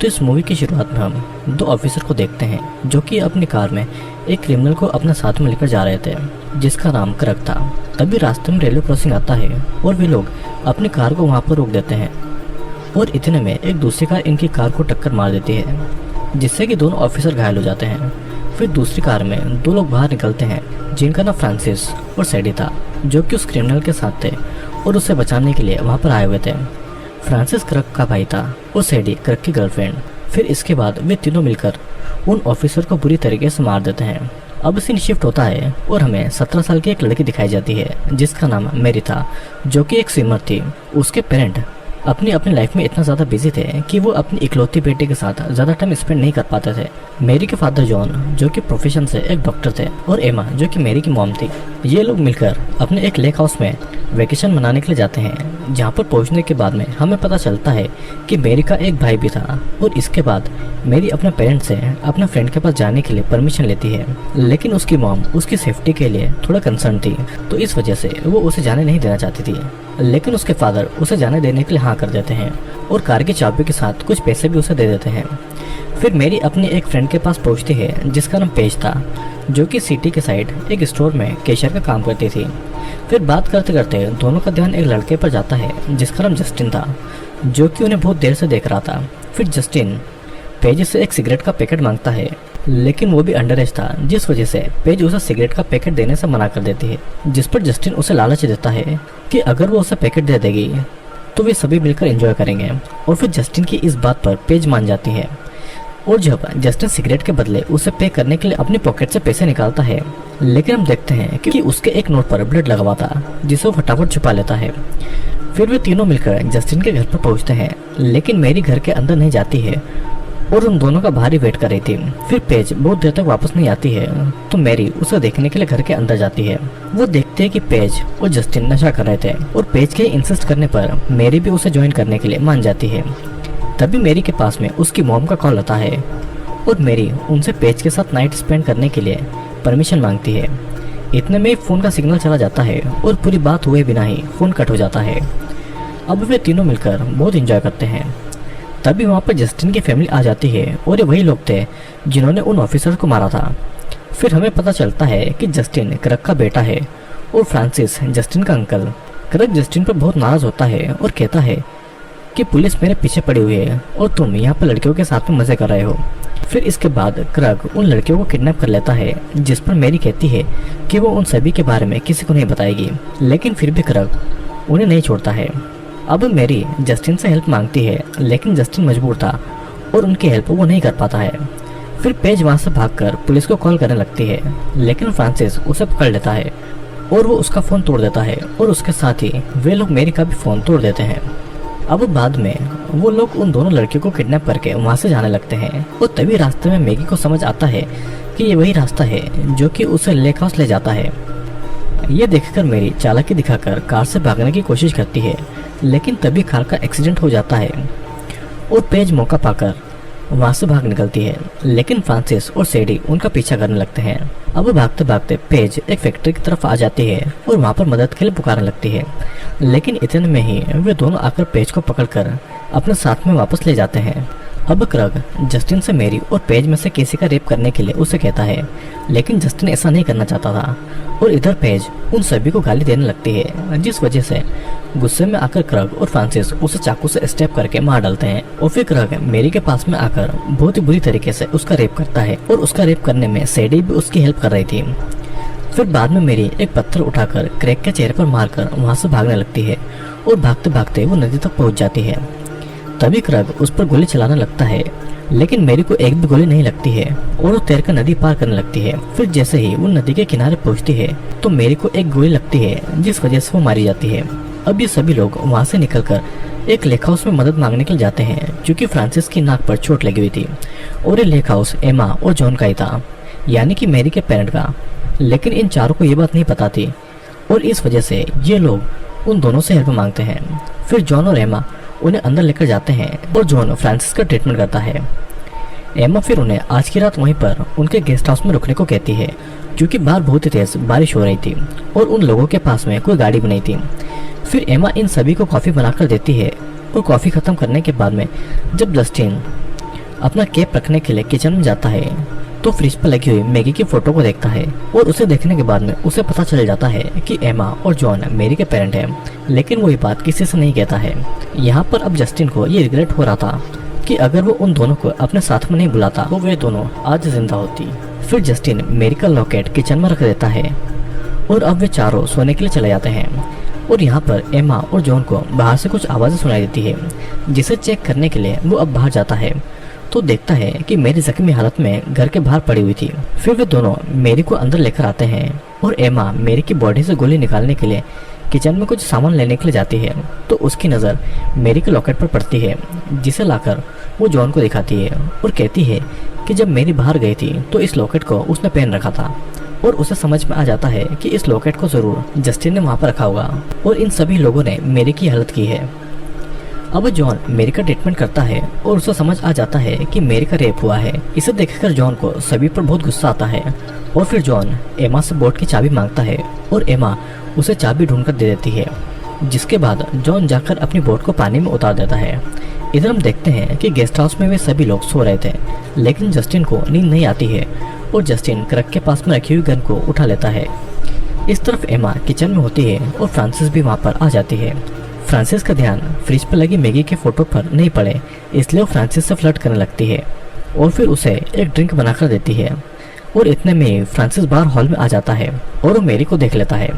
तो इस मूवी की शुरुआत में हम दो ऑफिसर को देखते हैं जो कि अपनी कार में एक क्रिमिनल को अपने साथ में लेकर जा रहे थे जिसका नाम क्रग था। तभी रास्ते में रेलवे क्रॉसिंग आता है और वे लोग अपनी कार को वहां पर रोक देते हैं और इतने में एक दूसरी कार इनकी कार को टक्कर मार देती है जिससे कि दोनों ऑफिसर घायल हो जाते हैं। फिर दूसरी कार में दो लोग बाहर निकलते हैं जिनका नाम फ्रांसिस और सैडी था जो कि उस क्रिमिनल के साथ थे और उसे बचाने के लिए वहां पर आए हुए थे। फ्रांसिस क्रग का भाई था और सैडी क्रग की गर्लफ्रेंड। फिर इसके बाद वे तीनों मिलकर उन ऑफिसर को बुरी तरीके से मार देते हैं। अब सीन शिफ्ट होता है और हमें 17 साल की एक लड़की दिखाई जाती है जिसका नाम मेरी था जो कि एक स्विमर थी। उसके पेरेंट अपनी लाइफ में इतना ज़्यादा बिजी थे कि वो अपनी इकलौती बेटे के साथ ज़्यादा टाइम स्पेंड नहीं कर पाते थे। मेरी के फादर जॉन जो कि प्रोफेशन से एक डॉक्टर थे और एमा जो कि मेरी की मॉम थी। ये लोग मिलकर अपने एक लेक हाउस में वेकेशन मनाने के लिए जाते हैं जहाँ पर पहुँचने के बाद में हमें पता चलता है कि मेरी का एक भाई भी था। और इसके बाद मेरी अपने पेरेंट्स से अपने फ्रेंड के पास जाने के लिए परमिशन लेती है, लेकिन उसकी मॉम उसकी सेफ्टी के लिए थोड़ा कंसर्न थी तो इस वजह से वो उसे जाने नहीं देना चाहती थी। लेकिन उसके फादर उसे जाने देने के लिए हाँ कर देते हैं और कार की चाबी के साथ कुछ पैसे भी उसे दे देते हैं। फिर मेरी अपनी एक फ्रेंड के पास पहुंचती है जिसका नाम पेज था जो कि सिटी के साइड एक स्टोर में कैशियर का काम करती थी। फिर बात करते करते दोनों का ध्यान एक लड़के पर जाता है जिसका नाम जस्टिन था जो कि उन्हें बहुत देर से देख रहा था। फिर जस्टिन पेज से एक सिगरेट का पैकेट मांगता है लेकिन वो भी अंडर एज था जिस वजह से पेज उसे सिगरेट का पैकेट देने से मना कर देती है, जिस पर जस्टिन उसे लालच देता है कि अगर वो उसे पैकेट दे देगी तो वे सभी मिलकर एंजॉय करेंगे। और फिर जस्टिन की इस बात पर पेज मान जाती है और जब जस्टिन सिगरेट के बदले उसे पे करने के लिए अपनी पॉकेट से पैसे निकालता है, लेकिन हम देखते हैं कि उसके एक नोट पर ब्लड लगा हुआ था जिसे वो फटाफट छुपा लेता है। फिर वे तीनों मिलकर जस्टिन के घर पर पहुंचते हैं, लेकिन मेरी घर के अंदर नहीं जाती है और उन दोनों का बाहर ही वेट कर रही थी। फिर पेज बहुत देर तक वापस नहीं आती है तो मेरी उसे देखने के लिए घर के अंदर जाती है। वो देखते हैं कि पेज और जस्टिन नशा कर रहे थे और पेज के इंसिस्ट करने पर मेरी भी उसे ज्वाइन करने के लिए मान जाती है। तभी मेरी के पास में उसकी मॉम का कॉल आता है और मेरी उनसे पेज के साथ नाइट स्पेंड करने के लिए परमिशन मांगती है। इतने में फोन का सिग्नल चला जाता है और पूरी बात हुए बिना ही फोन कट हो जाता है। अब वे तीनों मिलकर बहुत एंजॉय करते हैं। तभी वहाँ पर जस्टिन की फैमिली आ जाती है और ये वही लोग थे जिन्होंने उन ऑफिसर को मारा था। फिर हमें पता चलता है कि जस्टिन क्रग का बेटा है और फ्रांसिस जस्टिन का अंकल। क्रग जस्टिन पर बहुत नाराज होता है और कहता है कि पुलिस मेरे पीछे पड़ी हुई है और तुम यहाँ पर लड़कियों के साथ में मजे कर रहे हो। फिर इसके बाद क्रग उन लड़कियों को किडनैप कर लेता है जिस पर मेरी कहती है कि वो उन सभी के बारे में किसी को नहीं बताएगी, लेकिन फिर भी क्रग उन्हें नहीं छोड़ता है। अब मेरी जस्टिन से हेल्प मांगती है लेकिन जस्टिन मजबूर था और उनकी हेल्प वो नहीं कर पाता है। फिर पेज वहाँ से भागकर पुलिस को कॉल करने लगती है, लेकिन फ्रांसिस उसे पकड़ लेता है और वो उसका फ़ोन तोड़ देता है और उसके साथ ही वे लोग मेरी का भी फ़ोन तोड़ देते हैं। अब बाद में वो लोग उन दोनों लड़कियों को किडनैप करके वहाँ से जाने लगते हैं और तभी रास्ते में मैगी को समझ आता है कि ये वही रास्ता है जो कि उसे लेक हाउस ले जाता है। ये देखकर मेरी चालाकी दिखाकर कार से भागने की कोशिश करती है, लेकिन तभी कार का एक्सीडेंट हो जाता है और पेज मौका पाकर वहाँ से भाग निकलती है, लेकिन फ्रांसिस और सैडी उनका पीछा करने लगते हैं। अब भागते भागते पेज एक फैक्ट्री की तरफ आ जाती है और वहाँ पर मदद के लिए पुकारने लगती है, लेकिन इतने में ही वे दोनों आकर पेज को पकड़कर अपने साथ में वापस ले जाते हैं। अब क्रग जस्टिन से मेरी और पेज में से किसी का रेप करने के लिए उसे कहता है, लेकिन जस्टिन ऐसा नहीं करना चाहता था और इधर पेज उन सभी को गाली देने लगती है, जिस वजह से गुस्से में आकर क्रग और फ्रांसिस उसे चाकू से स्टेप करके मार डालते हैं। और फिर क्रग मेरी के पास में आकर बहुत ही बुरी तरीके से उसका रेप करता है और उसका रेप करने में सैडी भी उसकी हेल्प कर रही थी। फिर बाद में मेरी एक पत्थर उठाकर क्रैग के चेहरे पर मारकर वहाँ से भागने लगती है और भागते भागते वो नदी तक पहुँच जाती है। तभी क्रग उस पर गोली चलाने लगता है, लेकिन मेरी को एक भी गोली नहीं लगती है और वो तैरकर नदी पार करने लगती है। फिर जैसे ही वो नदी के किनारे पहुंचती है तो मेरी को एक गोली लगती है जिस वजह से वो मारी जाती है। अब ये सभी लोग वहाँ से निकलकर एक लेक हाउस में मदद मांगने के लिए जाते हैं क्योंकि फ्रांसिस की नाक पर चोट लगी हुई थी और ये लेक हाउस एमा और जॉन का ही था, यानी कि मेरी के पेरेंट का। लेकिन इन चारों को ये बात नहीं पता थी और इस वजह से ये लोग उन दोनों से हेल्प मांगते हैं। फिर जॉन और एमा उन्हें अंदर लेकर जाते हैं और जॉन फ्रांसिस का ट्रीटमेंट करता है। एमा फिर उन्हें आज की रात वहीं पर उनके गेस्ट हाउस में रुकने को कहती है क्योंकि बाहर बहुत ही तेज बारिश हो रही थी और उन लोगों के पास में कोई गाड़ी भी नहीं थी। फिर एमा इन सभी को कॉफ़ी बनाकर देती है और कॉफ़ी ख़त्म करने के बाद में जब जस्टिन अपना कैप रखने के लिए किचन में जाता है तो फ्रिज पर लगी हुई मैगी की फोटो को देखता है और उसे देखने के बाद में उसे पता चल जाता है कि एमा और जॉन मैरी के पेरेंट हैं, लेकिन वो ये बात किसी से नहीं कहता है। यहाँ पर अब जस्टिन को ये रिग्रेट हो रहा था कि अगर वो उन दोनों को अपने साथ में नहीं बुलाता तो वे दोनों आज जिंदा होती। फिर जस्टिन मैरी का लॉकेट किचन में रख देता है और अब वे चारों सोने के लिए चले जाते हैं। और यहाँ पर एमा और जॉन को बाहर से कुछ आवाजें सुनाई देती है, जिसे चेक करने के लिए वो अब बाहर जाता है तो देखता है कि मेरी जख्मी हालत में घर के बाहर पड़ी हुई थी। फिर वे दोनों मेरी को अंदर लेकर आते हैं और एमा मेरी की बॉडी से गोली निकालने के लिए किचन में कुछ सामान लेने के लिए जाती है तो उसकी नज़र मेरी के लॉकेट पर पड़ती है, जिसे लाकर वो जॉन को दिखाती है और कहती है कि जब मेरी बाहर गई थी तो इस लॉकेट को उसने पहन रखा था और उसे समझ में आ जाता है कि इस लॉकेट को जरूर जस्टिन ने वहाँ पर रखा होगा और इन सभी लोगों ने मेरी की हालत की है। अब जॉन मेरी का ट्रीटमेंट करता है और उसे समझ आ जाता है कि मेरी का रेप हुआ है। इसे देखकर जॉन को सभी पर बहुत गुस्सा आता है और फिर जॉन एमा से बोट की चाबी मांगता है और एमा उसे चाबी ढूंढकर दे देती है, जिसके बाद जॉन जाकर अपनी बोट को पानी में उतार देता है। इधर हम देखते हैं कि गेस्ट हाउस में वे सभी लोग सो रहे थे, लेकिन जस्टिन को नींद नहीं आती है और जस्टिन क्रक के पास में रखी हुई गन को उठा लेता है। इस तरफ एमा किचन में होती है और फ्रांसिस भी वहाँ पर आ जाती है। फ्रांसिस का ध्यान फ्रिज पर लगी मैगी के फोटो पर नहीं पड़े, इसलिए वो फ्रांसिस से फ्लर्ट करने लगती है और फिर उसे एक ड्रिंक बनाकर देती है। और इतने में फ्रांसिस बाहर हॉल में आ जाता है और वो मेरी को देख लेता है।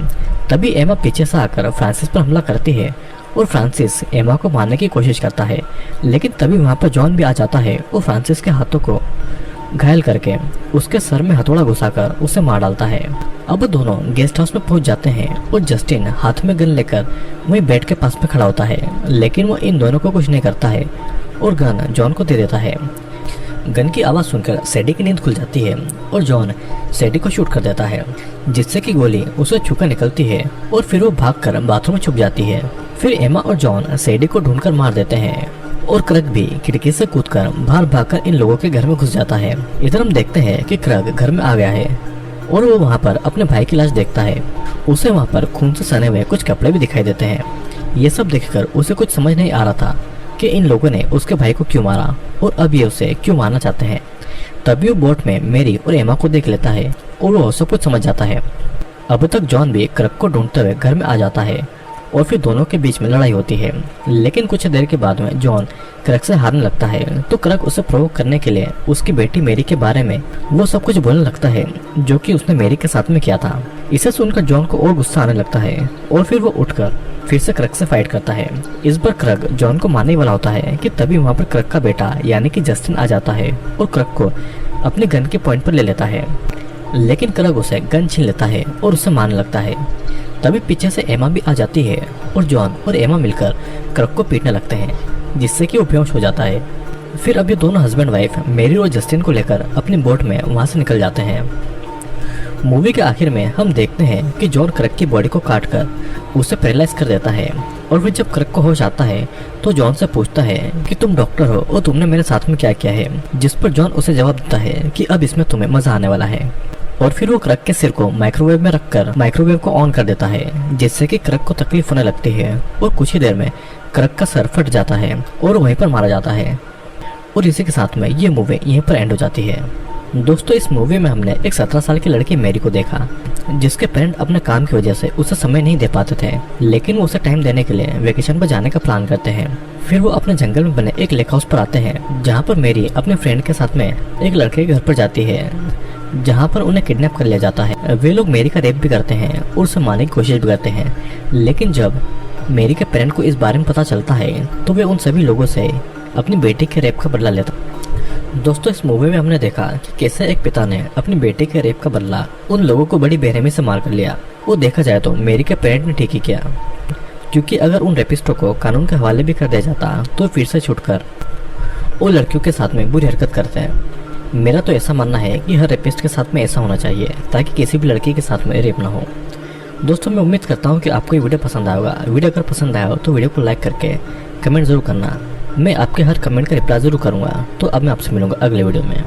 तभी एमा पीछे से आकर फ्रांसिस पर हमला करती है और फ्रांसिस एमा को मारने की कोशिश करता है, लेकिन तभी वहाँ पर जॉन भी आ जाता है और फ्रांसिस के हाथों को घायल करके उसके सर में हथौड़ा घुसाकर उसे मार डालता है। अब दोनों गेस्ट हाउस में पहुंच जाते हैं और जस्टिन हाथ में गन लेकर वही बेड के पास में खड़ा होता है, लेकिन वो इन दोनों को कुछ नहीं करता है और गन जॉन को दे देता है। गन की आवाज़ सुनकर सैडी की नींद खुल जाती है और जॉन सैडी को शूट कर देता है, जिससे कि गोली उसे छूकर निकलती है और फिर वो भागकर बाथरूम में छुप जाती है। फिर एमा और जॉन सैडी को ढूंढकर मार देते हैं और क्रग भी खिड़की से कूदकर बाहर भागकर इन लोगों के घर में घुस जाता है। इधर हम देखते हैं कि क्रग घर में आ गया है और वो वहाँ पर अपने भाई की लाश देखता है। उसे वहाँ पर खून से सने हुए कुछ कपड़े भी दिखाई देते हैं। ये सब देखकर उसे कुछ समझ नहीं आ रहा था कि इन लोगों ने उसके भाई को क्यों मारा और अब ये उसे क्यों मारना चाहते हैं। तभी वो बोट में मेरी और एमा को देख लेता है और वो सब कुछ समझ जाता है। अब तक जॉन भी क्रग को ढूंढते हुए घर में आ जाता है और फिर दोनों के बीच में लड़ाई होती है, लेकिन कुछ देर के बाद में जॉन क्रग से हारने लगता है तो क्रग उसे प्रोवोक करने के लिए उसकी बेटी मेरी के बारे में वो सब कुछ बोलने लगता है जो कि उसने मेरी के साथ में किया था। इसे सुनकर जॉन को और गुस्सा आने लगता है और फिर वो उठकर फिर से क्रग से फाइट करता है। इस बार क्रग जॉन को मारने वाला होता है कि तभी वहाँ पर क्रग का बेटा यानी कि जस्टिन आ जाता है और क्रग को अपने गन के पॉइंट पर ले लेता है, लेकिन क्रग उसे गन छीन लेता है और उसे मारने लगता है। तभी पीछे से एमा भी आ जाती है और जॉन और एमा मिलकर क्रग को पीटने लगते हैं, जिससे कि वो बेहोश हो जाता है। फिर अब ये दोनों हस्बैंड वाइफ मेरी और जस्टिन को लेकर अपनी बोट में वहाँ से निकल जाते हैं। मूवी के आखिर में हम देखते हैं कि जॉन क्रग की बॉडी को काटकर उसे पैरालाइज कर देता है और फिर जब क्रग को होश आता है तो जॉन से पूछता है कि तुम डॉक्टर हो और तुमने मेरे साथ में क्या किया है, जिस पर जॉन उसे जवाब देता है कि अब इसमें तुम्हें मजा आने वाला है। और फिर वो क्रग के सिर को माइक्रोवेव में रखकर माइक्रोवेव को ऑन कर देता है, जिससे कि क्रग को तकलीफ होने लगती है और कुछ ही देर में क्रग का सर फट जाता है और वहीं पर मारा जाता है। और इसी के साथ में ये मूवी यहीं पर एंड हो जाती है। दोस्तों, इस मूवी में हमने एक 17 साल की लड़की मेरी को देखा, जिसके पेरेंट अपने काम की वजह से उसे समय नहीं दे पाते थे, लेकिन वो उसे टाइम देने के लिए वेकेशन पर जाने का प्लान करते हैं। फिर वो अपने जंगल में बने एक लेक हाउस पर आते हैं, जहाँ पर मेरी अपने फ्रेंड के साथ में एक लड़के के घर पर जाती है, जहाँ पर उन्हें किडनैप कर लिया जाता है। वे लोग मेरी का रेप भी करते हैं और उसे मारने की कोशिश भी करते हैं, लेकिन जब मेरी के पेरेंट को इस बारे में पता चलता है तो वे उन सभी लोगों से अपनी बेटी के रेप का बदला लेता। दोस्तों, इस मूवी में हमने देखा कि कैसे एक पिता ने अपनी बेटी के रेप का बदला उन लोगों को बड़ी बेरहमी से मार कर लिया। वो देखा जाए तो मेरी के पेरेंट ने ठीक ही किया, क्योंकि अगर उन रेपिस्टों को कानून के हवाले भी कर दिया जाता तो फिर से छूटकर वो लड़कियों के साथ में बुरी हरकत करते हैं। मेरा तो ऐसा मानना है कि हर रेपिस्ट के साथ में ऐसा होना चाहिए ताकि किसी भी लड़की के साथ में रेप ना हो। दोस्तों, मैं उम्मीद करता हूँ कि आपको ये वीडियो पसंद आया होगा। वीडियो अगर पसंद आया हो तो वीडियो को लाइक करके कमेंट जरूर करना। मैं आपके हर कमेंट का रिप्लाई जरूर करूँगा। तो अब मैं आपसे मिलूंगा अगले वीडियो में।